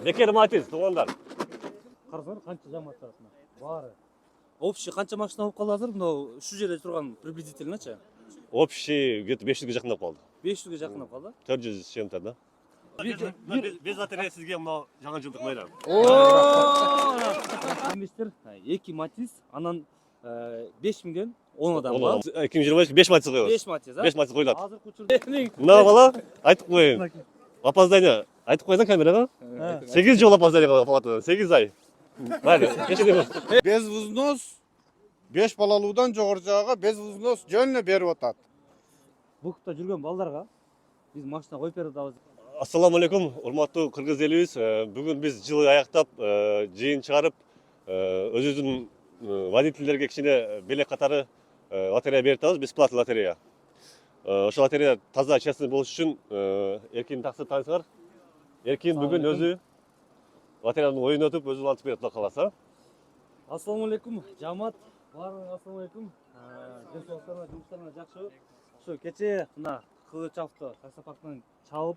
Бекер Матиз, туугандар. Карасаңар канча жамаат тарапынан баары. Общий канча машина болуп калды азыр? Мынау ушу жерде турган приблизительночу? Общий где-то 500-ге жакындап калды. 500ге жакындап калды. 400 с чем-то, да? Без лотерея сизге мына жаңы жылдык байрам. Эместер 2 Матиз, анан 5000ден 10 адам бар. 2022 5 Матиз коебуз. 5 Матиз, а? 5 Матиз коюлат. Азыркы учурда Мына бала айтып коеюн. Опоздание айтып коесаң камерага. 8 жол опоздание кылып 8 ай. Майли, кечире. Без взнос 5 балалуудан жогору жагга без взнос жөн эле берип атат. Букта жүргөн балдарга биз машина коюп берип атабыз. Ассаламу алейкум, урматтуу кыргыз элибиз. Бүгүн биз жылы аяктап, жыйын чыгарып, өзүбүздүн водительдерге кичине белек катары лотерея берип атабыз, бесплатный лотерея. Ошол лотерея таза честный болуш үчүн Эркин таксы таанысыңар. Эркин бүгүн өзү лотереянын оюн өтүп, өзү антып берет, Кудай кааласа. Ассаламу алейкум, жамаат. Баарыңарга ассаламу алейкум. Денсаулыктарыңар, жумуштарыңар жакшыбы? Ошо кече мына Кылыч авто таксопарктан чалып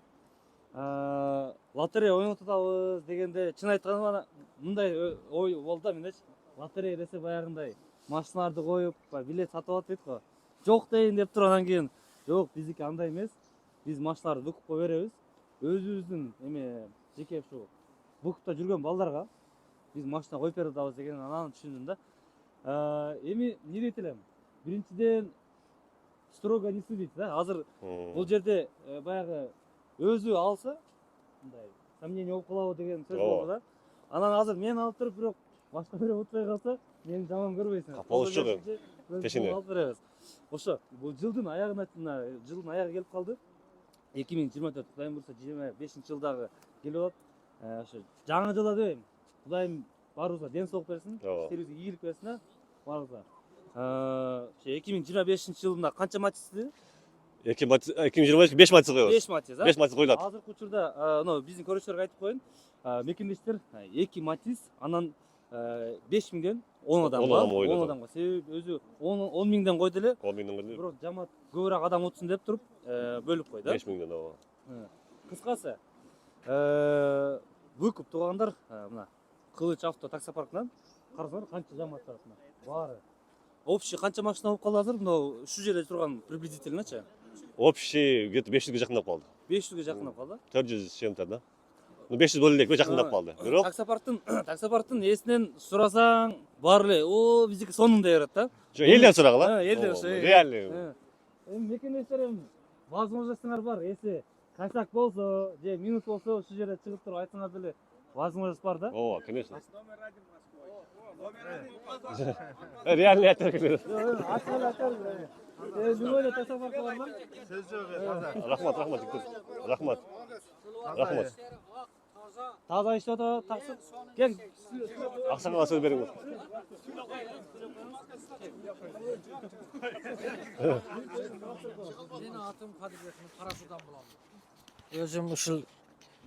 лотерея ойноп атабыз дегенде чын айтканда мындай ой болду да мендечи. Лотерея десе баягындай машиналарды коюп, билет сатып алат дейт го. Жок дейин деп туруп анан кийин жок, биздики андай эмес. Биз машиналарды выкупка беребиз. Өзүбүздүн жеке ушу выкупта жүргөн балдарга биз машина коюп берип атабыз деген анан түшүндүм да. Эми эмне дейт элем? Биринчиден строго не судить, да? Азыр бул жерде баягы өзү алса, мындай сомнение болуп калабы деген сөз болду да. Анан азыр мен алып туруп, бирок башка бирөө утпай калса, мени жаман көрбөйсүң. Капалыш жок. Тешине алып беребиз. Ошо бул жылдын аягына, жылдын аягы келип калды. 2024, Кудайым буйрса 25-жылдагы келип атат. Ошо жаңы жылда дейм. Кудайым баарыбызга ден соолук берсин, иштерибизге ийгилик берсин, баарыбызга. Ошо 2025-жылында канча матчты? 2022 5 Матиз коебуз. 5 Матиз, а? 5 Матиз коюлат. Азыркы учурда мына биздин көрүүчүлөргө айтып коеюн. Мекендештер 2 Матиз, анан 5000ден 10 адам бар. 10 адамга. Себеби өзү 10 миңден койду эле. 10 миңден койду. Бирок жамаат көбүрөөк адам утсын деп туруп бөлүп койду. 5 миңден ооба. Кыскасы выкуп туугандар мына Кылыч авто таксопарктан карасаңар канча жамаат тарапынан баары. Общий канча машина болуп калды азыр? Мына ушу жерде турган приблизительночу? Общий где-то 500-ге жакындап калды. 500ге жакындап калды? 400 с чем-то, да? 500 боло элек, жакындап калды. Бирок таксопарктын ээсинен сурасаң, баары эле, о, биздики сонун дей берет да. жок, элден сурагыла. Элден ошо. Реальный. Эми мекендештерим, возможностьуңар бар. Эси кайсак болсо, же минус болсо, ушу жерде чыгып туруп айтсаңар деле возможность бар да. Ооба, конечно. Реальный айтыр. Любой таксопаркка барма. Сөз жок, таза. Рахмат, рахмат. Рахмат. Таза иштеп атат, таксы. Кел. Аксакалга сөз бериңиз. Менин атым Кадырбек, Карасуудан болом. Өзүм ушул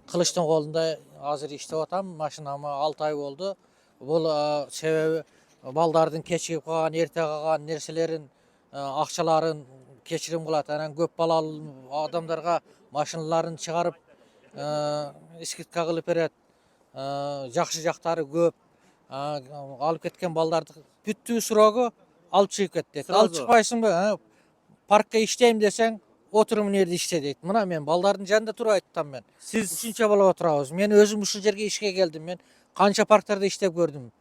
Кылычтын колунда азыр иштеп атам. Машинама 6 ай болду. Бул себеби балдардын кечигип калган, эрте калган нерселерин, акчаларын кечирим кылат. Анан көп балалуу адамдарга машиналарын чыгарып, скидка кылып берет. Жакшы жактары көп. Алып кеткен балдарды бүттүү срогу алып чыгып кетет. Алып чыкпайсыңбы? Паркка иштейм десең, отуруп мына жерде иште дейт. Мына мен балдардын жанында туруп айттым мен. Сиз Ушунча болуп отурабыз. Мен өзүм ушул жерге ишке келдим. Мен канча парктарда иштеп көрдүм.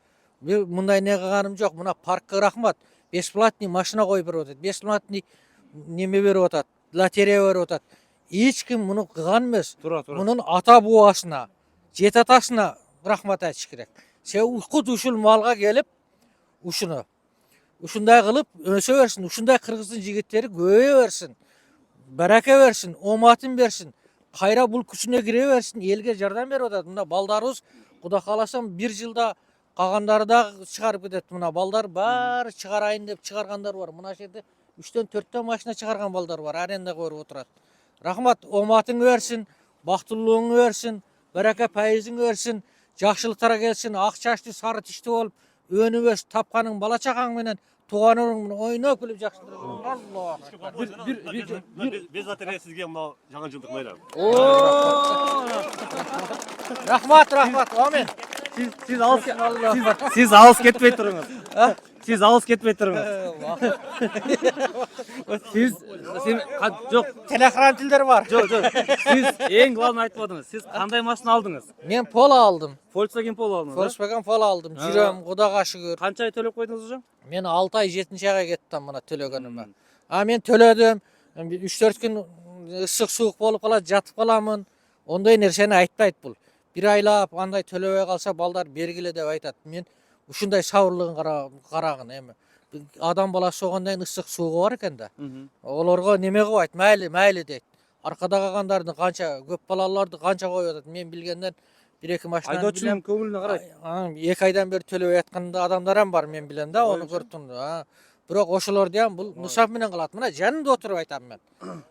Мындай не кылганым жок. Мына паркка рахмат. Бесплатный машина коюп берип атат. Бесплатный неме берип атат. Лотерея берип атат. Эч ким муну кылган эмес. Мунун ата бубасына, жет атасына рахмат айтыш керек. Себеби укут ушул малга келип, ушундай кылып өсө берсин. Ушундай кыргыздын жигиттери көбөйө берсин. Барака берсин, оматын берсин. Кайра бул күчүнө кире берсин, элге жардам берип атат. Мына балдарыбыз Кудай кааласам 1 жылда калгандары да чыгарып кетет. Мына балдар баары чыгарайын деп чыгаргандар бар. Мына жерде 3төн 4төн машина чыгарган балдар бар. Аренда көрүп отурат. Рахмат, оматың берсин, бактылуулугуң берсин, барака пайызың берсин, жакшылыктар келсин, ак чачты, сары тиштүү болуп, өнүбөс, тапканың бала чакаң менен туған ұрыңмен ойнап күліп жақсылдырып Алла. Biz lotereya sizge mına жаңа жылдық bayram. Рахмат, амин. Siz алыс кетпей тұрыңыз. Siz алыс кетпей тұрыңыз. Жоқ, Телеэкран тілдер бар. жоқ. Siz ең главный айтпадыңыз. Siz қандай машина алдыңыз? Мен Polo алдым. Volkswagen Polo алдыңыз. Volkswagen Polo алдым. Жүрем, Құдаға шүгір. Қанша ай төлеп қойдыңыз уже? Мен 6 ай 7 айға кеттім мына төлегеніме. Мен төледім. 3-4 күн ысық суық болып қалады, жатып қаламын. Ондай нәрсені айтпайды бұл. Bir айлап андай төлебей қалса балдар бергілі деп айтады. Мен ушундай сабырлығын қарағын эми. Адам баласы оғандайын ысық суығы бар екен да. Оларға неме қойды, мәйлі дейді. Арқада қалғандардың қанша көп балаларды қанша қойып жатады. Мен білгенден 1-2 машинаны Айдоочунун көңіліне қарайды. 2 айдан бері төлеп жатқанда адамдар ham бар, мен білем да, оны көрдім. Бирок ошолорду ham бул нысап менен кылат. Мына жанымда отуруп айтам мен.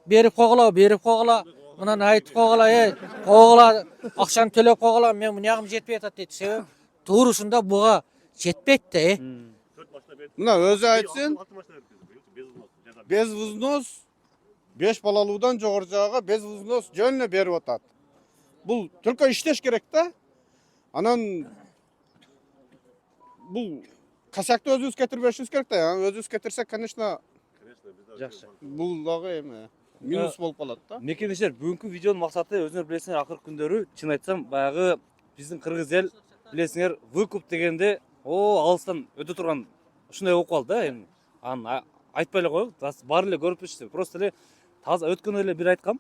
Берип койгула. Мынаны айтып койгула, акчаны төлөп койгула, мен мунягым жетпей атат дейт. Себеби туурусунда буга жетпейт да. Мына өзү айтсын, без взнос 5 балалуудан жогору жагга без взнос жөн эле берип атат. Бул только иштеш керек да. Анан бул косякты өзүбүз кетирбешибиз керек да. Өзүбүз кетирсек, конечно, Жакшы. бул дагы эме минус болуп калат да. Мекендештер, бүгүнкү видеонун максаты өзүңөр билесиңер, акыркы күндөрү чын айтсам, баягы биздин кыргыз эл билесиңер, выкуп дегенде, алыстан өтө турган ушундай болуп калды да эми. Аны айтпай эле коелук, бар эле көрүп турчу. Просто эле таза өткөн эле бир айткам,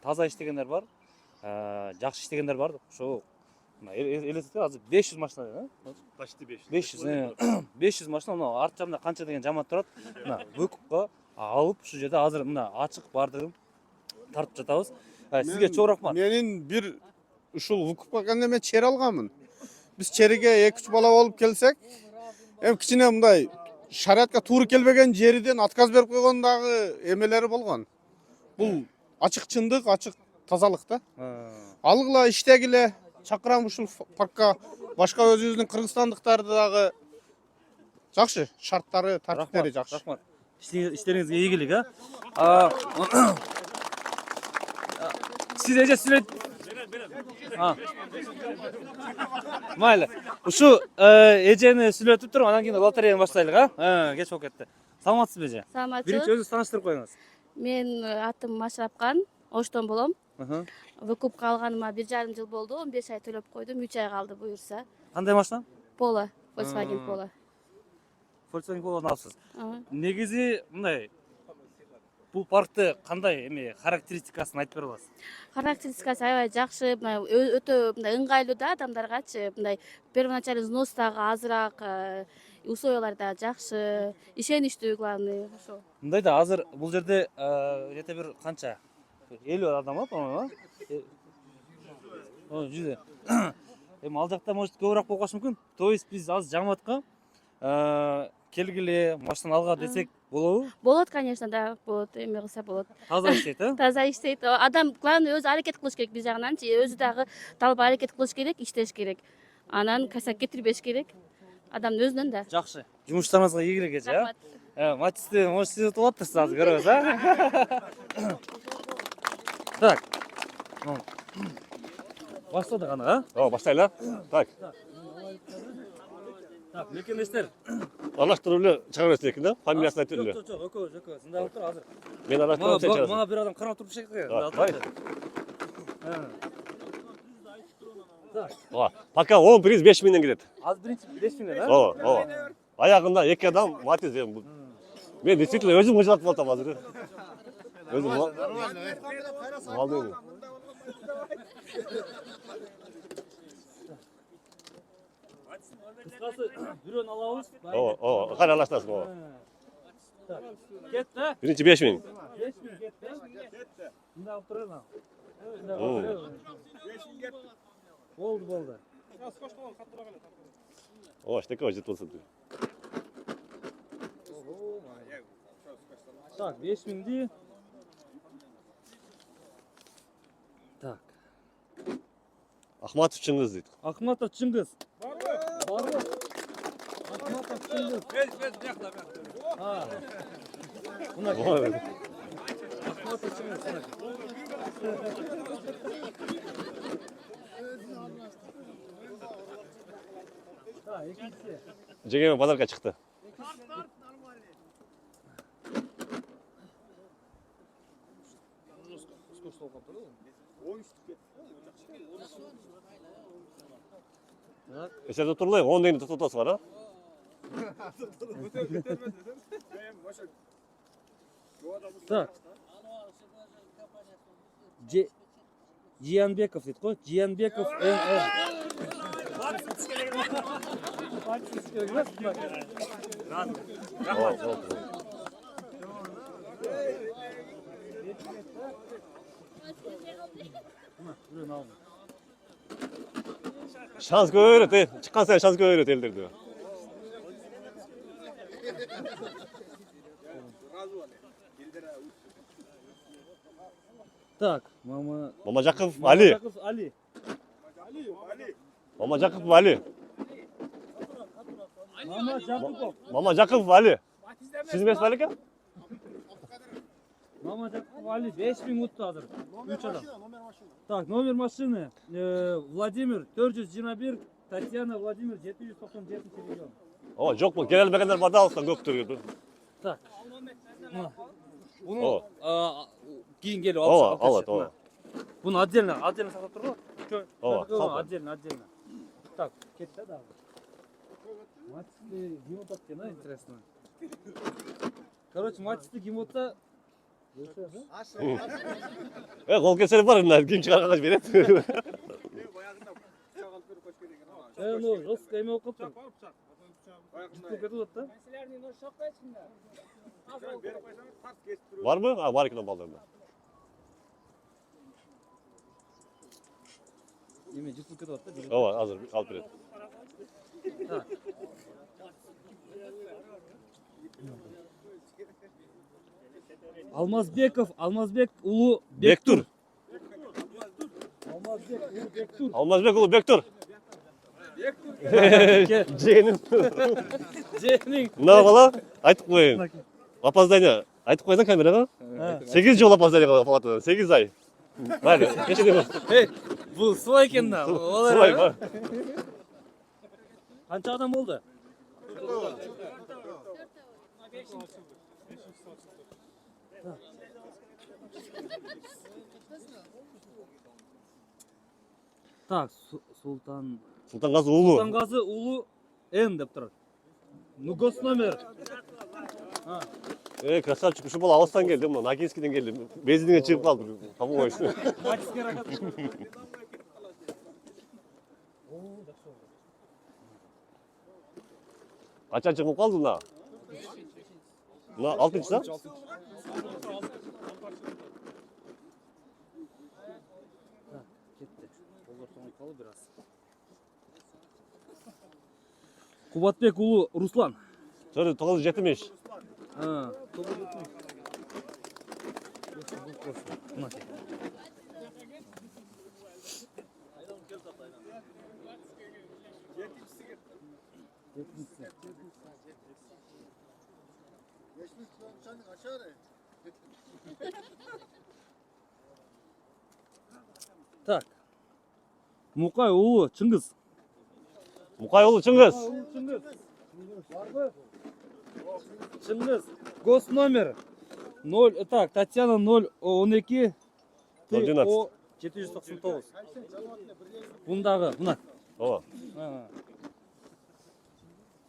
таза иштегендер бар, жакшы иштегендер бар. Ошо элестетип азыр 500 машина да? Почти 500. 500 машина, мына арт жагында канча деген жамаат турат. Мына выкупка алып, ушул жерде азыр мына ачык бардыгын тартып жатабыз. Сизге чоң рахмат. Менин бир ушул выкупка келгенде мен чери алганмын. Биз чериге 2-3 бала болуп келсек, эми кичине мындай шариатка туура келбеген жерден отказ берип койгон дагы эмелери болгон. Бул ачык чындык, ачык тазалык да. Алгыла, иштегиле, чакырам ушул паркка башка өзүбүздүн кыргызстандыктарды дагы жакшы шарттары, тартиптери жакшы. Рахмат. İşlerinize ilgilik Siz Ece Sület... Mayli. Uşu Ece'ni sületip durun, anan keyin lotereyani başlaylık geç болып кетті. Саламатсыз Эже? Саламатчы. Биринчи өзүңүз тааныштырып коюңуз. Мен атым Машрапкан, Оштон болом. Выкупка алганыма 1,5 жыл болду. 15 ай төлөп койдум, 3 ай калды буюрса. Кандай машина? Polo, Volkswagen Polo. Volkswagen Polo'nu алыпсыз. Негизи мындай бул паркты кандай эми характеристикасын айтып бере аласыз? Характеристикасы аябай жакшы, өтө мындай ыңгайлуу да адамдаргачы. Мындай первоначальный взностагы азыраак, условиялар да жакшы, ишеничтүү главный ошо. Мындай да азыр бул жерде где-то бир канча 50 адам бар, по-моему. Жүзө. Эми ал жакта может көбүрөөк болуп калышы мүмкүн. То есть биз азыр жамаатка келгиле машина алга десек болобу? Болот, конечно, да, болот, эме кылса болот. Таза иштейт, Таза иштейт. Адам главный өзү аракет кылыш керек биз жагынан, өзү дагы талап аракет кылыш керек, иштеш керек. Анан косяк кетирбеш керек. Адамдын өзүнөн да. Жакшы. Жумуштарыңызга ийгилик Эже, Матисти, может, сиз утуп атасыз азыр көрөбүз, Так. Баштадык аны, Баштайлы. Так. Так, мекендештер. Араштырып эле чыгарып берсин экен да, фамилиясын айтып эле. Жок, экөөбүз, мындай болуп тур азыр. Мен араштырып сен чыгарасың. Мага бир адам карап туруп шек. Пока 10 приз 5 миңден кетет. Азыр биринчи 5 миңден, Ооба. Аягында 2 адам Матиз. Мен действительно өзүм кыжалатып атам азыр. Өзүм малдуу. Кыскасы бирөөнү алабыз. Кара алаштасың. Кетти. Биринчи 5 миң. 5 миң кетти. Мындай болуп турган. Болду. Штеке жетип болсун. Так, 5 миңди. Так. Ахматов Чыңгыз дейт. Ахматов Чыңгыз. Барбы? Ахматов Чыңгыз. Ha. Buna Ой, Ha, ikincisi. жеңеме базарга чыкты. Эсерде турлай 10 дегенде тотосуз бар, а? Так. Жиянбеков дейді ғой. Жиянбеков НН. Шанс көбөйрөт, чыккан сайын шанс көбөйрөт элдерде. Так, мама. Мамажаков Али. Али. Мамажаков Али. Мама Жакупов. Мамажаков Али. Сиз эмес белеки? Мама Жакупов Али 5000 утты азыр. 3 адам. Так, номер машины Владимир 421, Татьяна Владимир 797 регион. Ооба, жок бул келелбегендер бар да алыстан көптүр. Так. Ооба. Bunu кейін келіп Ооба, алат, ооба. Bunu отдельно сатып тұр ғой. Ооба, Отдельно. Так, кетті да. Матчты гемотат екен, интересно. Короче, матчты гемота. Кол кесели бар, мына ким чыгарганга берет. Ну, жестко эме окуп тур. Кетип атат да. Барбы? Бар экен балдарында. Эме жытылып кетип атат да. Ооба, азыр алып берет. Алмазбек улу Бектур. Алмазбек улу Бектур. Жеңнин. Жеңнин. Мына бала айтып коеюн. Опоздание. Айтып койдуң камерага? 8 жол опоздание кылып 8 ай. Майли, кечире. Бул свой экен да. Солай бар. Канча адам болду? Так, Султангазы улуу. Султангазы улуу Н деп турат. Ну госномер. Красавчик, ушу бала алыстан келди, мына Нагинскийден келди. Бензинден чыгып калды. Табуу коюш. Батискер акат. Качан чыгып калды мына? Мына 6-чыда? Кубатбек улу Руслан. Sorry, 970. Так. Мукай улу Чыңгыз. Мукай улу Чыңгыз. Чыңгыз. Госномер 0, так, Татьяна 012 012. 799. Бундагы, мына. Ооба.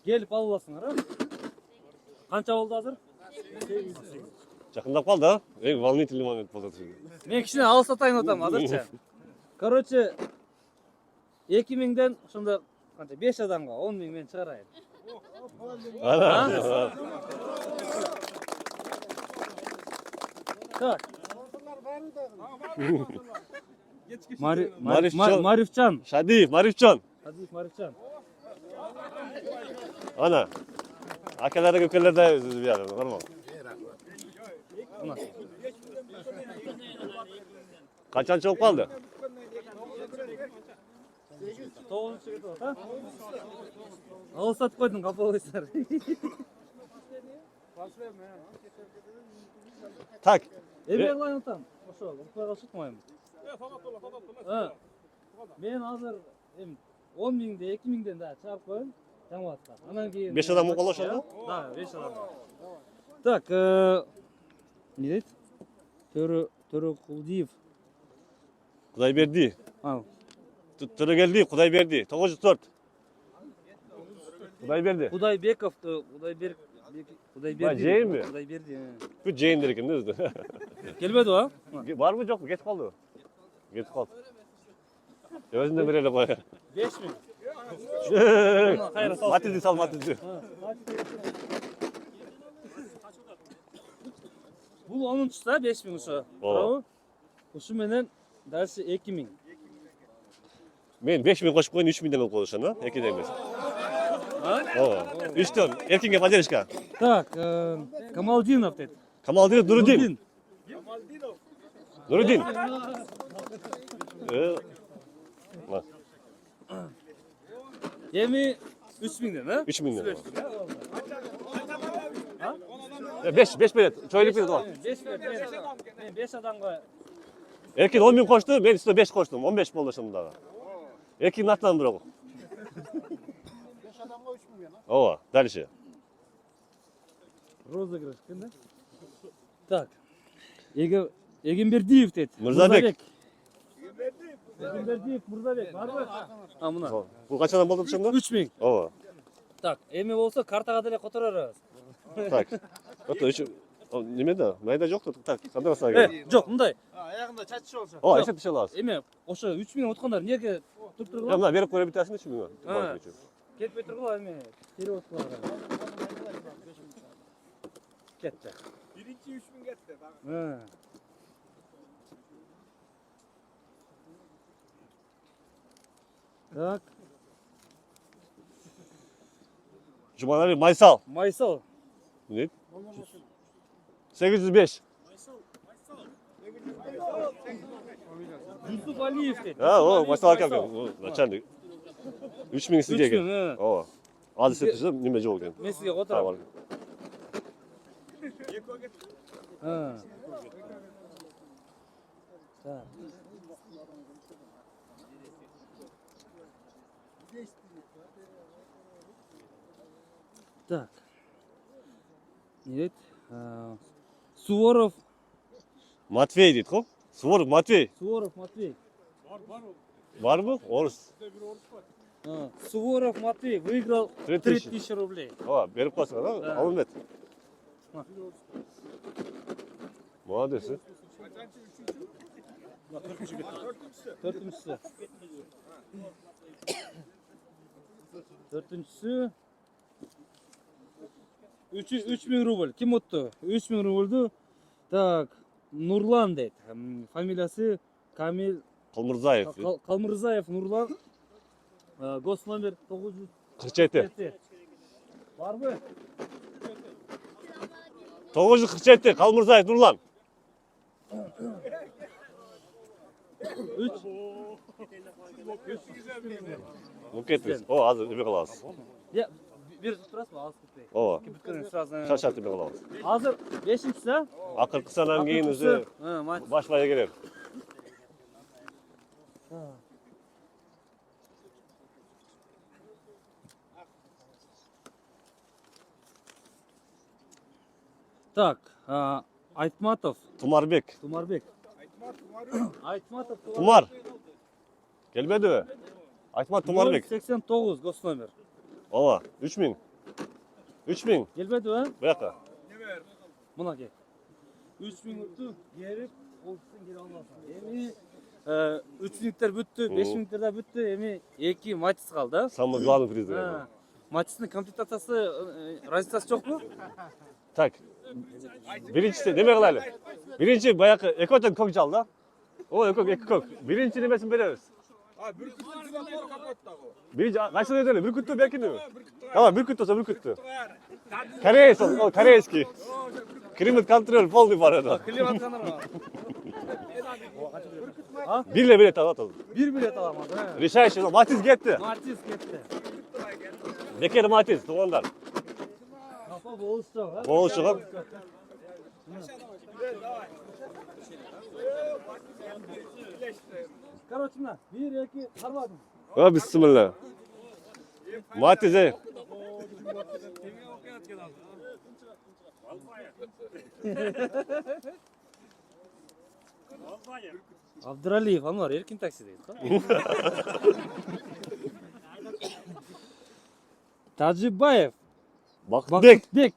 Келип алып аласыңар, а? Канча болду азыр? Жакындап калды, а? Волнительный момент болду. Мен кичине алыстатайын атам азырчы. Короче, 2000ден ошондо канча 5 адамга 10.000 мен чыгарайын. Так. Марифчан. Шадиев, Марифчан. Марифчан. Ана. Акалар көкөлөр да бияр, нормал. Качан чыгып калды? 9-чы кетип атат, а? Алыстатып койдуң, капа болойсуңар. Так. Эме кылайын ошо укпайга чыкмайм. Мен азыр 10 миңде 2 миңден да чыгарып коеюн жаңылатка. Анан кийин 5 адам болуп ошол. Да, 5 адам. Так, не дейт? Төрөкулдиев. Кудайберди. А, Төрөгелди, Кудайберди. 904. Кудайберди. Кудайбеков, Ба, жейин би? Кудайберди. Бүт жейиндер экен да өзү. Келбеди ба? Барбы жокпу? Кетип калды. Кетип калды. Өзүнөн бере эле кой. 5 миң. Матизди сал, матизди. Бул 10-чуса 5 миң ошо. Туурабы? Ушу менен дальше 2 миң. Мен 5 миң кошуп коюн, 3 миңден алып коюшан, а? Экиден эмес. Ооба. 3төн эркинге поддержка. Так, Камалдинов дейт. Камалдин Нурудин. Нурудин. Эми 3 миңден, а? 3 миңден. 5 берет. Чойлук берет го. 5 берет. Мен 5 адамга Эркин 10 миң кошту, мен үстүнө 5 коштум. 15 болду ошондагы. Эркиндин атынан бирок. 5 адамга 3 миң. Ооба, дальше. розыгрыш кенде. Так. Эгембердиев дейт. Мырзабек. Эгембердиев Мырзабек барбы? А, мына. Бул канчадан болду ошондо? 3 миң. Ооба. Так, эми болсо картага деле которорбуз. Так. Ото үч неме да? Майда жокту. Так, кандай басаа керек? Жок, мындай. Аягында чачыш болсо. Ооба, эсептеше алабыз. Эми ошо 3 миң уткандар эмнеге туруп Я тургула? мына берип коюп битасың 3 миң. Кетпей тургула эми. Перевод кылган. Кетти. Биринчи 3 миң кетти. Так, Жуманали Майсал. Майсал. Не дейт? 805. Юсуп Алиев дейт. О, Майсал ака екен. Начальник. 3 миң сизге 3 экен. миң. Ооба. Азыр эсептесе неме жок экен. Мен сизге которам. Так. Так. Не дейт? Суворов. Матвей дейт го? Суворов Матвей. Суворов Матвей. Барбы? Орус. Суворов Матвей выиграл 3000 рублей. Ооба, берип коесуң да? Да. Алымбет. Молодец. Төртүнчүсү. Төртүнчүсү. 3 миң рубль. Ким утту? 3 миң рубльду. Так, Нурлан дейт. Фамилиясы Камил Калмырзаев. Калмырзаев Нурлан. Гос номер 47. Барбы? 947 Калмырзаев Нурлан. 3. Бул кетпес. О, азыр эме кылабыз. Я бир турасызбы? Алып кетпей. Ооба. Бүткөнүн сразу. Шаршат эме кылабыз. Азыр 5-чиси, Акыркысынан кийин өзү баш бая келер. Так, Айтматов, Тумарбек. Тумарбек. Айтматов, Тумар. Келбедиби? Айтмат Тумарбек. 89 гос номер. Ооба, 3 миң. 3 миң. Келбедиби? Буяка. Мына кел. 3 миң утту, берип, ол сен келе аласың. Эми 3 миңдер бүттү, 5 миңдер да бүттү. Эми 2 матис калды. Самый главный приз. Матистин комплектациясы разницасы жокпу? Так. Биринчиси неме кылайлы? Биринчи баягы экотен көк жал да. О, эки көк. Биринчи немесин беребиз. Бүркүттү капоттагы. Биринчи кайсы деле? Бүркүттү беркинби? Ооба, бүркүттү болсо бүркүттү. Кореец, ол корейский. Климат контроль полный бар еді. Климат контроль. Бир билет алат. Бир билет аламын. Решающий, Матиз кетти. Матис кетти. Бекер Матиз, туугандар. болуш жок, а? Болуш жок. Короче, мына 1-2 кармадым. Бисмилла. Мatiz ey. Абдуралиев Анвар эркин такси дейт го. Тажибаев Bakıtbek. Бек.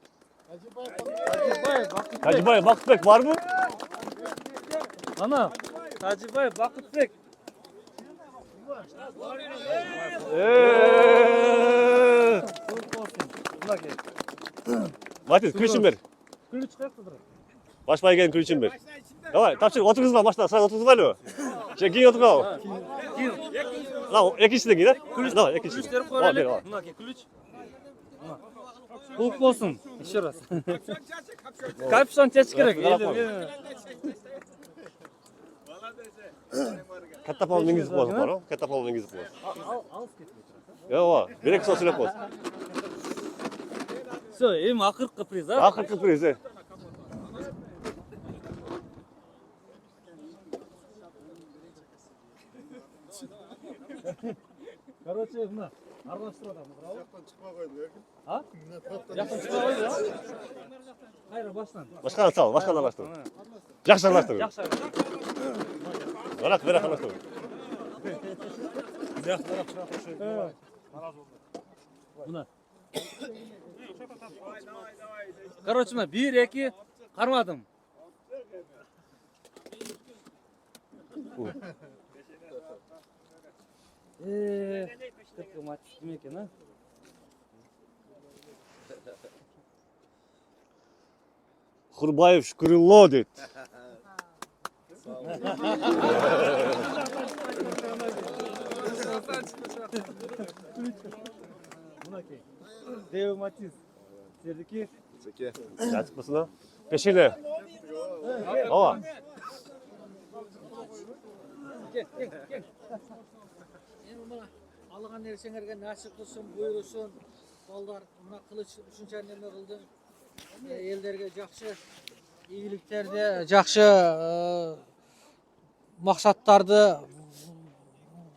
Hacıbay Bakıtbek var mı? Ана, Тажибаев Бакытбек. Мынакей. Matiz külçün ver. Ключ кайякта турат? Başmaya gelin külçün ver. Давай, тапшырып отырыңыз ба машина, сразу отырыңыз ба ле? Кейін отырып ал. Мынау екіншіден кейін, да? Давай, екінші. Ключ теріп Ал, қойып бер, әлек. ал. Мынакей ключ. Құлып болсын. Еще раз. Капюшон чечиш керек. Katta palın İngiliz boğazı var o. Katta palın İngiliz boğazı. Алыс кетпей турат. Ya o. Berek sosu lep boğazı. Все, эми акыркы приз, а? Akır priz, ey. Короче, мына аралаштырып атам, туурабы? А? Жактан чыга койду, а? Кайра баштан. Başkan sal, başkan araştır. Жақсы araştır. Жакшы. Bırak, bırak araştır. Мына. Короче, мына 1-2 кармадым. Кыркы матч ким экен, а? Хурбаев Шкурило deydi. Мынакей. Део Матиз. Сіздікі? Ya çıkmasın ha. Peşine. Ava. Endi mana algan nerseňerge nasip kılsın, buyursun. Balдар mına kılıç üçüncü neme kıldı. Ellerge jakşı iyiliklerdi, jakşı maksatlardı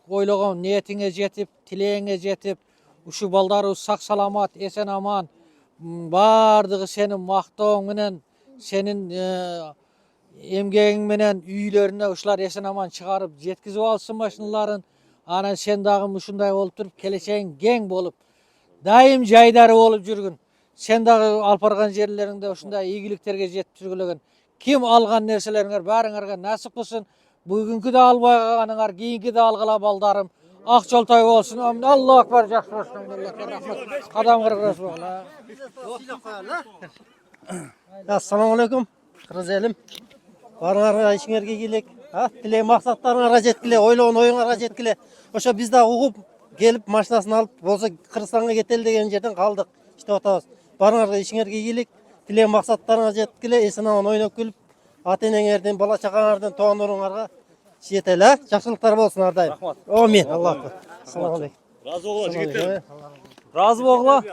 oylagan niyetine jetip, tileğine jetip, uşu baldarı sak salamat, esen aman, bardygy senin maktawың menen, senin emgegiň menen üýlerine uşlar esen aman çıgarıp jetkizip alsın maşynaların. Ana sen dagı uşunday bolup turup keleşegiň geň bolup, daim jaýdary bolup жүрgün. Sen dagı alpargan jerlerinde uşunday iýgiliklerge jetip жүрgülegen. Kim algan nerseleriňer barıňarga nasip bolsun. Bugünkü de albay galanyňar, kийinki de algala baldarym. Ak joltoy bolsun. Allahu akbar, jakşı bolsun. Rahmat. Adam kırgız bola. Assalamu alaikum. Kırız elim. Barıňarga işiňerge gelek. Ha, dile maksatlaryňarga jetkile, oylogon oýuňarga jetkile. Oşo biz de ugup gelip maşinasyny alıp bolsa Kırgızstanга ketel degen жерден kaldık. İşte otabız. Barıňarga işiňerge gelek. Dile maksatlaryňarga jetkile, esen aman oýnap gülüp ata-eneňerden, bala çakaňardan, toğanlaryňarga jetel ha. Jakşylyklar bolsun ardayım. Rahmat. Amin. Allahu akbar. Assalamu alaikum. Razı olun jigitler. Разы болгула.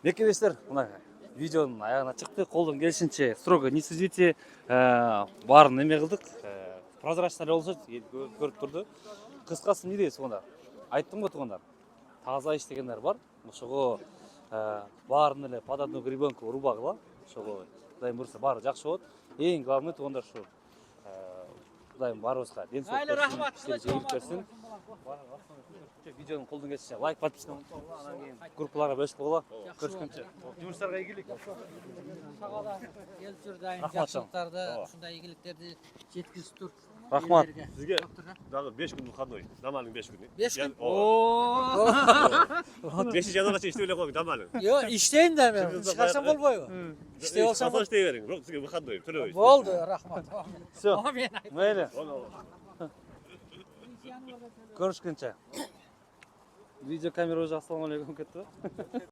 Меккебештер, мына видеонун аягына чыкты. Колдон келишинче строго не судите, баарын неме кылдык. Прозрачный болсо көрүп турду. Кыскасы эмне дейсиз онда? Айттым го туугандар. Таза иш дегендер бар. Ошого баарын эле подадную гребенку урбагыла. Ошого Кудайым буйрса баары жакшы болот. Эң главный туугандар ушу. Кудайым баарыбызга ден соолук берсин, жеңилип берсин. Видеоны колдон келишинче лайк, подписка унутпагыла, анан кийин группаларга бөлүшүп койгула. Көрүшкөнчө. Жумуштарга ийгилик. Сагада келип жүр дайым Рахмат, жакшылыктарды, ушундай ийгиликтерди жеткизип тур. Рахмат. Sizge dagı 5 gün kandoy. Damalın 5 günü. 5 gün? Oo. 5 yanına işte öyle koy damalın. Yo, işteyim de ben. Kırgızda Çıkarsam bayağı- bolboybu. İşte olsam Savaş deyiverin. Yok sizge bu kandoy. Türü. boldu, rahmat. Все. Amin. Мейли. Көрүшкөнчө. Видео камера уже ассалому алейкум кетти.